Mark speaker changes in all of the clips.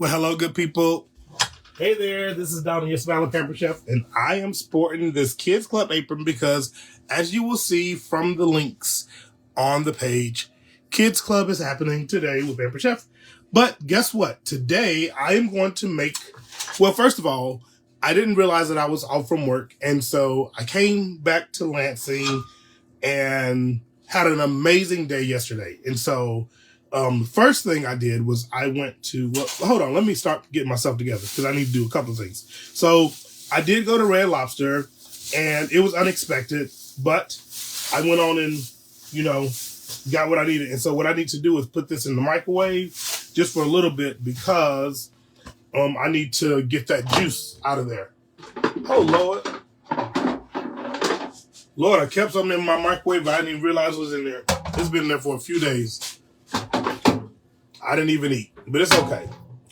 Speaker 1: Well, hello, good people. Hey there, this is Donnie, your smiling pamper chef, and I am sporting this Kids Club apron because, as you will see from the links on the page, Kids Club is happening today with Pamper Chef. But guess what? Today, I am going to make, well, first of all, I didn't realize that I was off from work, and so I came back to Lansing and had an amazing day yesterday. And so the first thing I did was I went to, well, hold on, let me start getting myself together because I need to do a couple of things. So I did go to Red Lobster, and it was unexpected, but I went on and, got what I needed. And so what I need to do is put this in the microwave just for a little bit because I need to get that juice out of there. Oh, Lord. Lord, I kept something in my microwave, but I didn't even realize it was in there. It's been there for a few days. I didn't even eat, but it's okay.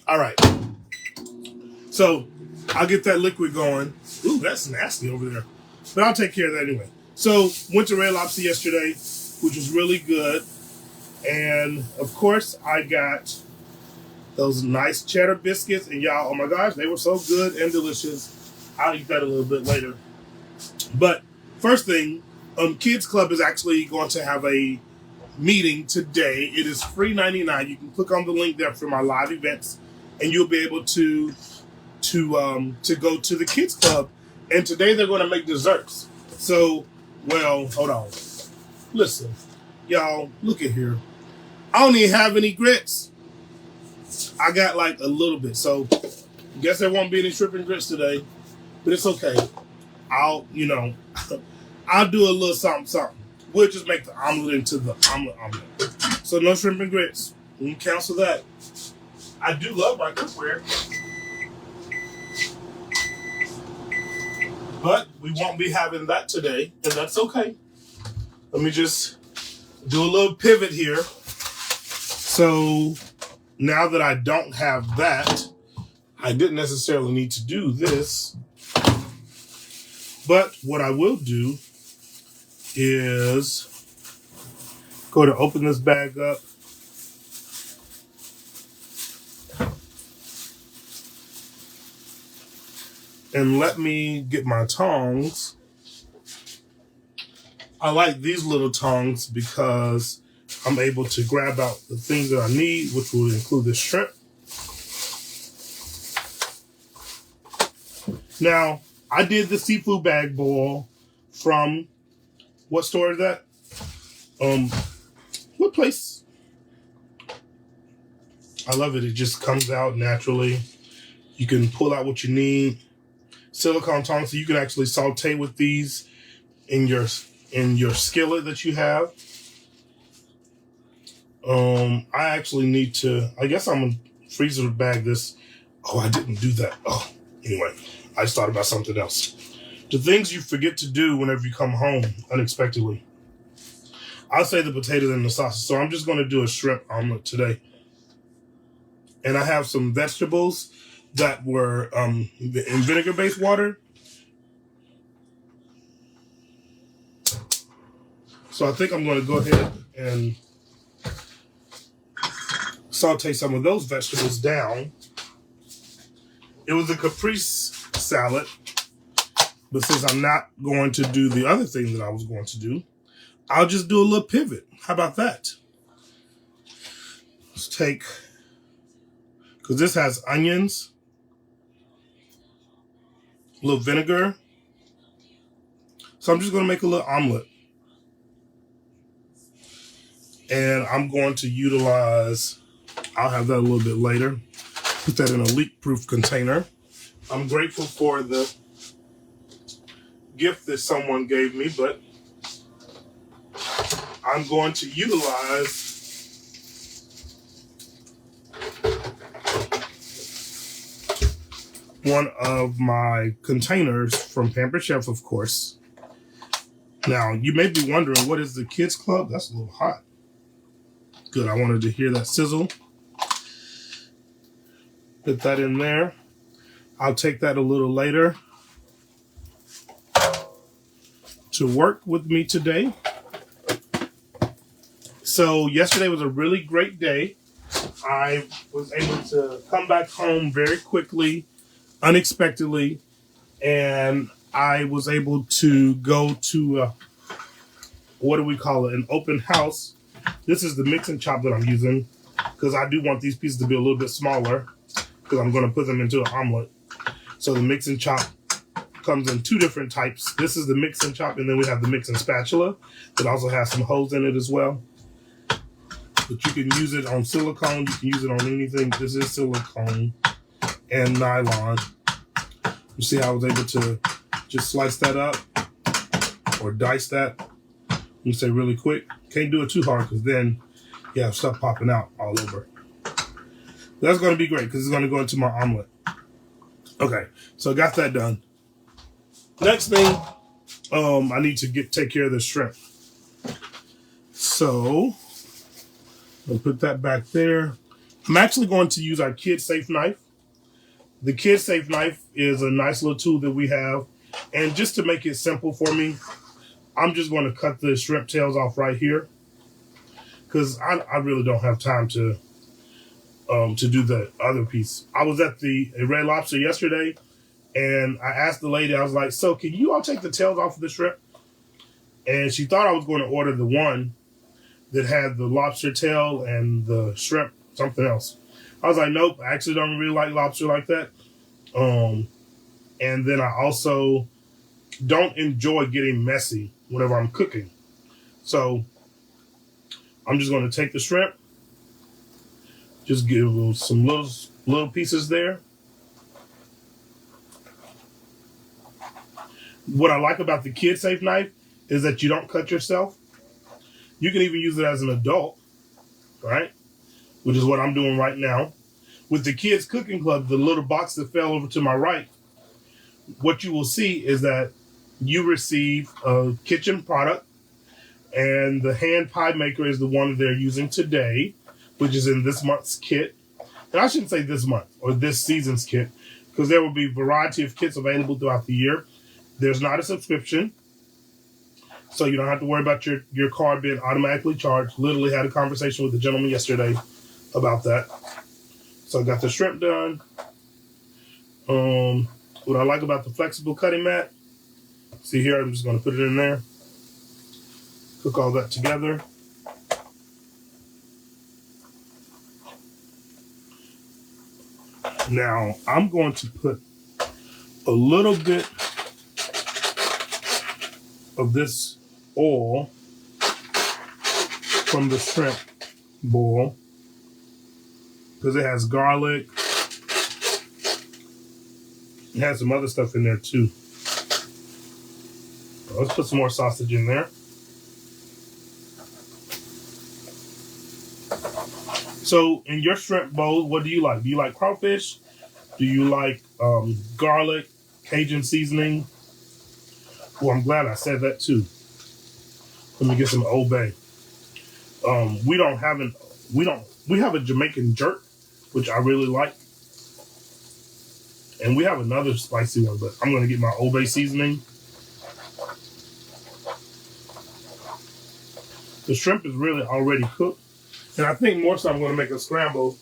Speaker 1: All right. So I'll get that liquid going. Ooh, that's nasty over there. But I'll take care of that anyway. So went to Red Lobster yesterday, which was really good. And, of course, I got those nice cheddar biscuits. And, y'all, oh, my gosh, they were so good and delicious. I'll eat that a little bit later. But first thing, Kids Club is actually going to have a meeting today. It is free $99. You can click on the link there for my live events, and you'll be able to go to the Kids Club. And today they're going to make desserts. So, well, hold on. Listen, y'all, look at here. I don't even have any grits. I got like a little bit. So, guess there won't be any shrimp and grits today, but it's okay. I'll do a little something. We'll just make the omelet into the omelet. So no shrimp and grits. We can cancel that. I do love my cookware. But we won't be having that today, and that's okay. Let me just do a little pivot here. So now that I don't have that, I didn't necessarily need to do this. But what I will do is go to open this bag up. And let me get my tongs. I like these little tongs because I'm able to grab out the things that I need, which will include the shrimp. Now, I did the seafood bag boil from, what store is that? What place? I love it. It just comes out naturally. You can pull out what you need. Silicone tongs, so you can actually saute with these in your skillet that you have. I actually need to, I guess I'm gonna freezer bag this. Oh, I didn't do that. Oh, anyway, I just thought about something else. The things you forget to do whenever you come home unexpectedly. I'll say the potatoes and the sausage. So I'm just going to do a shrimp omelet today. And I have some vegetables that were in vinegar-based water. So I think I'm going to go ahead and saute some of those vegetables down. It was a caprese salad. But since I'm not going to do the other thing that I was going to do, I'll just do a little pivot. How about that? Let's take, because this has onions, a little vinegar. So I'm just going to make a little omelet. And I'm going to utilize, I'll have that a little bit later, put that in a leak-proof container. I'm grateful for the gift that someone gave me, but I'm going to utilize one of my containers from Pamper Chef, of course. Now, you may be wondering, what is the Kids Club? That's a little hot. Good, I wanted to hear that sizzle. Put that in there. I'll take that a little later to work with me today. So yesterday was a really great day. I was able to come back home very quickly, unexpectedly, and I was able to go to, what do we call it, an open house. This is the mix and chop that I'm using because I do want these pieces to be a little bit smaller because I'm going to put them into an omelet. So the mix and chop comes in two different types. This is the mix and chop, and then we have the mix and spatula that also has some holes in it as well. But you can use it on silicone. You can use it on anything. This is silicone and nylon. You see how I was able to just slice that up or dice that. You say really quick. Can't do it too hard because then you have stuff popping out all over. That's going to be great because it's going to go into my omelet. Okay, so I got that done. Next thing, I need to take care of the shrimp. So I'll put that back there. I'm actually going to use our Kid Safe knife. The Kid Safe knife is a nice little tool that we have. And just to make it simple for me, I'm just going to cut the shrimp tails off right here because I really don't have time to do the other piece. I was at the Red Lobster yesterday, and I asked the lady, I was like, so can you all take the tails off of the shrimp? And she thought I was going to order the one that had the lobster tail and the shrimp, something else. I was like, nope, I actually don't really like lobster like that. And then I also don't enjoy getting messy whenever I'm cooking. So I'm just going to take the shrimp, just give them some little pieces there. What I like about the Kid Safe knife is that you don't cut yourself. You can even use it as an adult, right? Which is what I'm doing right now. With the Kids Cooking Club, the little box that fell over to my right, what you will see is that you receive a kitchen product, and the hand pie maker is the one that they're using today, which is in this month's kit. And I shouldn't say this month or this season's kit, because there will be a variety of kits available throughout the year. There's not a subscription, so you don't have to worry about your card being automatically charged. Literally had a conversation with the gentleman yesterday about that. So I got the shrimp done. What I like about the flexible cutting mat, see here, I'm just going to put it in there. Cook all that together. Now, I'm going to put a little bit of this oil from the shrimp bowl because it has garlic. It has some other stuff in there too. Let's put some more sausage in there. So in your shrimp bowl, what do you like? Do you like crawfish? Do you like garlic, Cajun seasoning? Well, I'm glad I said that too. Let me get some Old Bay. We have a Jamaican jerk, which I really like. And we have another spicy one, but I'm going to get my Old Bay seasoning. The shrimp is really already cooked. And I think more so I'm going to make a scramble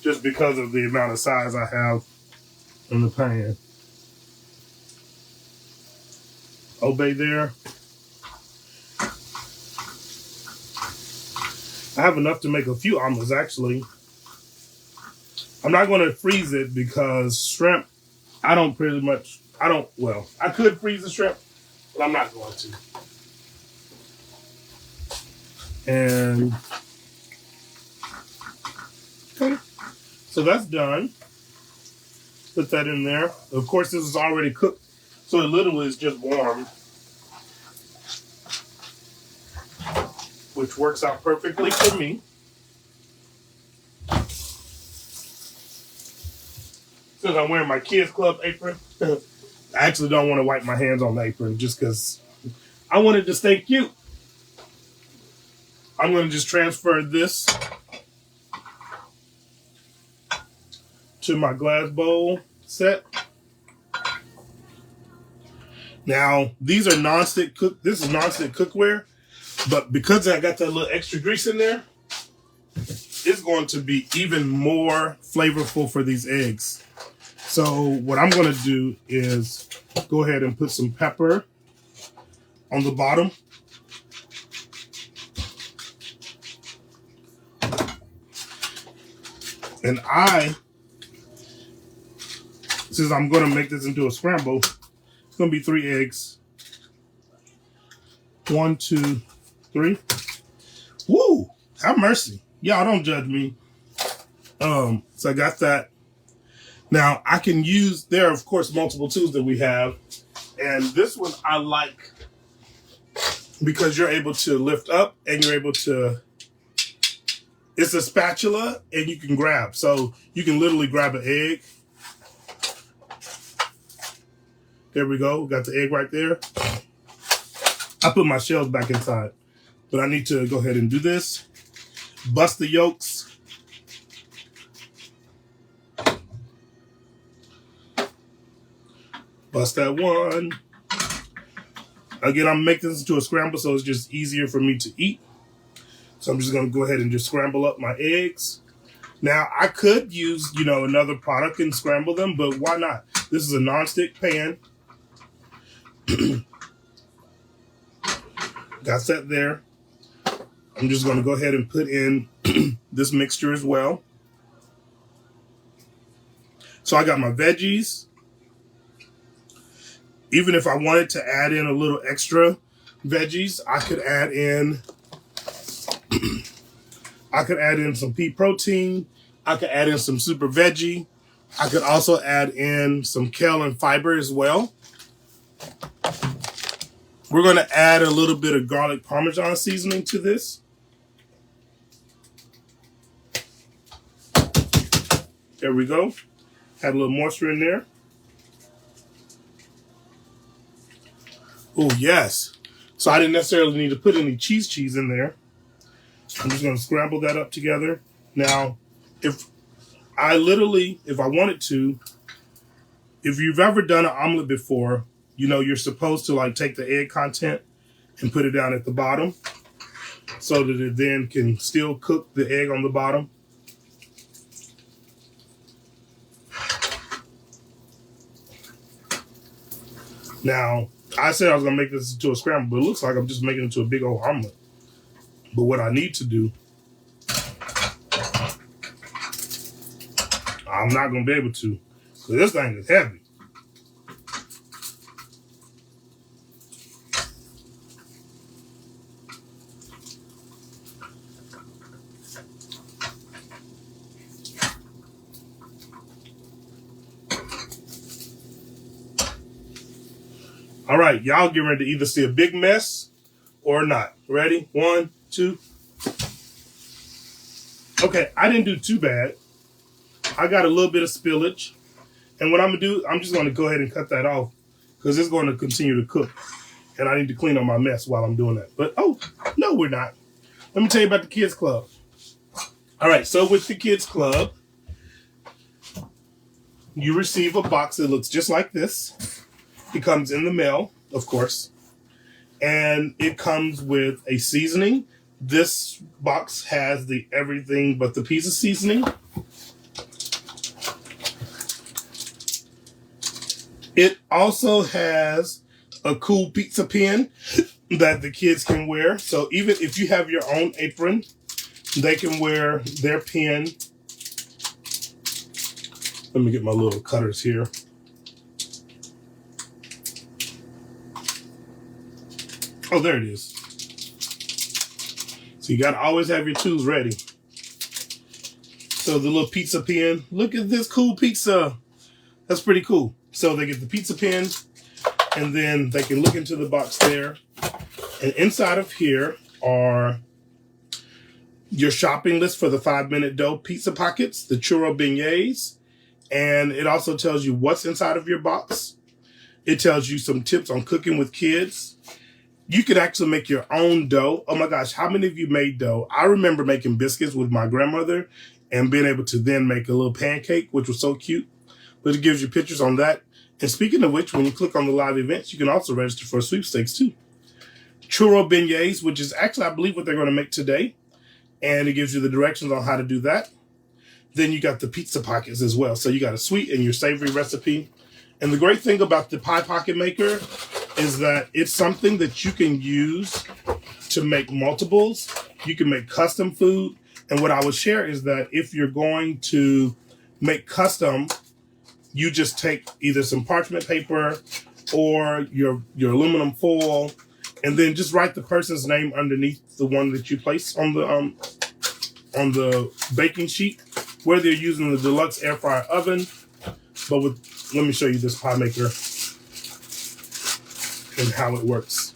Speaker 1: just because of the amount of size I have in the pan. Old Bay there. I have enough to make a few omelets, actually. I'm not going to freeze it because shrimp, I could freeze the shrimp, but I'm not going to. And, okay, so that's done. Put that in there. Of course, this is already cooked, so it literally is just warm, which works out perfectly for me. Since I'm wearing my Kids Club apron, I actually don't want to wipe my hands on the apron just because I want it to stay cute. I'm going to just transfer this to my glass bowl set. Now, these are non-stick this is non-stick cookware, but because I got that little extra grease in there, going to be even more flavorful for these eggs. So what I'm going to do is go ahead and put some pepper on the bottom. And since I'm going to make this into a scramble, it's going to be 3 eggs. 1, 2, 3. Woo! Have mercy. Y'all don't judge me. So I got that. Now I can use, there are of course multiple tools that we have. And this one I like because you're able to lift up and you're able to, it's a spatula and you can grab. So you can literally grab an egg. There we go. Got the egg right there. I put my shells back inside, but I need to go ahead and do this. Bust the yolks. Bust that one. Again, I'm making this into a scramble, so it's just easier for me to eat. So I'm just going to go ahead and just scramble up my eggs. Now, I could use, another product and scramble them, but why not? This is a non-stick pan. Got that there. I'm just going to go ahead and put in this mixture as well. So I got my veggies. Even if I wanted to add in a little extra veggies, I could add in some pea protein. I could add in some super veggie. I could also add in some kale and fiber as well. We're going to add a little bit of garlic parmesan seasoning to this. There we go. Add a little moisture in there. Oh, yes. So I didn't necessarily need to put any cheese in there. I'm just going to scramble that up together. Now, if I wanted to, if you've ever done an omelet before, you're supposed to take the egg content and put it down at the bottom so that it then can still cook the egg on the bottom. Now, I said I was going to make this into a scramble, but it looks like I'm just making it into a big old omelet. But what I need to do, I'm not going to be able to, because this thing is heavy. All right, y'all get ready to either see a big mess or not. Ready? 1, 2. Okay, I didn't do too bad. I got a little bit of spillage. And what I'm going to do, I'm just going to go ahead and cut that off because it's going to continue to cook. And I need to clean up my mess while I'm doing that. But, oh, no, we're not. Let me tell you about the Kids Club. All right, so with the Kids Club, you receive a box that looks just like this. It comes in the mail, of course, and it comes with a seasoning. This box has the everything but the pizza seasoning. It also has a cool pizza pin that the kids can wear. So even if you have your own apron, they can wear their pin. Let me get my little cutters here. Oh, there it is. So you got to always have your tools ready. So the little pizza pin. Look at this cool pizza. That's pretty cool. So they get the pizza pin, and then they can look into the box there. And inside of here are your shopping list for the 5-minute dough pizza pockets, the churro beignets, and it also tells you what's inside of your box. It tells you some tips on cooking with kids. You could actually make your own dough. Oh my gosh, how many of you made dough? I remember making biscuits with my grandmother and being able to then make a little pancake, which was so cute. But it gives you pictures on that. And speaking of which, when you click on the live events, you can also register for sweepstakes too. Churro beignets, which is actually, I believe, what they're going to make today. and it gives you the directions on how to do that. Then you got the pizza pockets as well. So you got a sweet and your savory recipe. And the great thing about the pie pocket maker is that it's something that you can use to make multiples. You can make custom food. And what I would share is that if you're going to make custom, you just take either some parchment paper or your aluminum foil, and then just write the person's name underneath the one that you place on the baking sheet, whether you're using the deluxe air fryer oven. But let me show you this pie maker and how it works.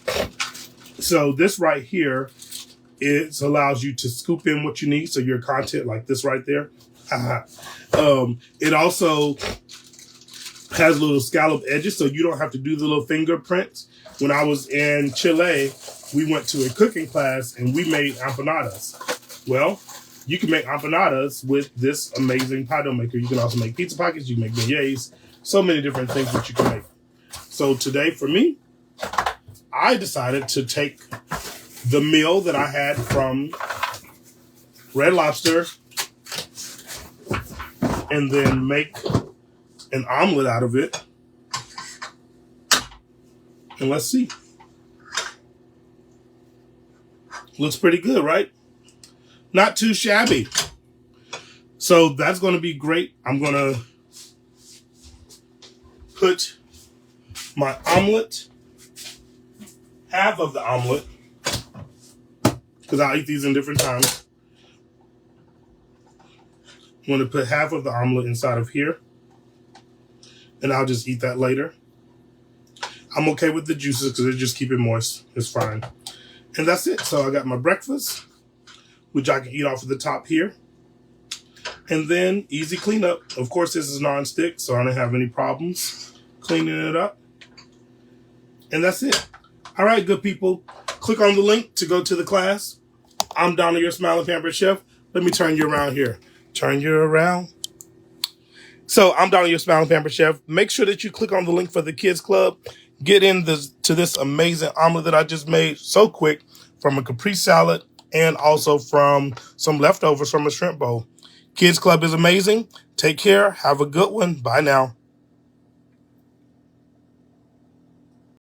Speaker 1: So this right here, it allows you to scoop in what you need. So your content like this right there. It also has little scallop edges, so you don't have to do the little fingerprints. When I was in Chile, we went to a cooking class and we made empanadas. Well, you can make empanadas with this amazing pie dough maker. You can also make pizza pockets, you can make beignets, so many different things that you can make. So today for me, I decided to take the meal that I had from Red Lobster and then make an omelet out of it. And let's see. Looks pretty good, right? Not too shabby. So that's going to be great. I'm going to put my omelet, half of the omelet, because I'll eat these in different times. I'm going to put half of the omelet inside of here, and I'll just eat that later. I'm okay with the juices because they just keep it moist. It's fine. And that's it. So I got my breakfast, which I can eat off of the top here. And then easy cleanup. Of course, this is non-stick, so I don't have any problems cleaning it up. And that's it. All right, good people. Click on the link to go to the class. I'm Donald, your Smiling Pampered Chef. Let me turn you around here. Turn you around. So I'm Donald, your Smiling Pampered Chef. Make sure that you click on the link for the Kids Club. Get to this amazing omelet that I just made so quick from a Capri salad and also from some leftovers from a shrimp bowl. Kids Club is amazing. Take care. Have a good one. Bye now.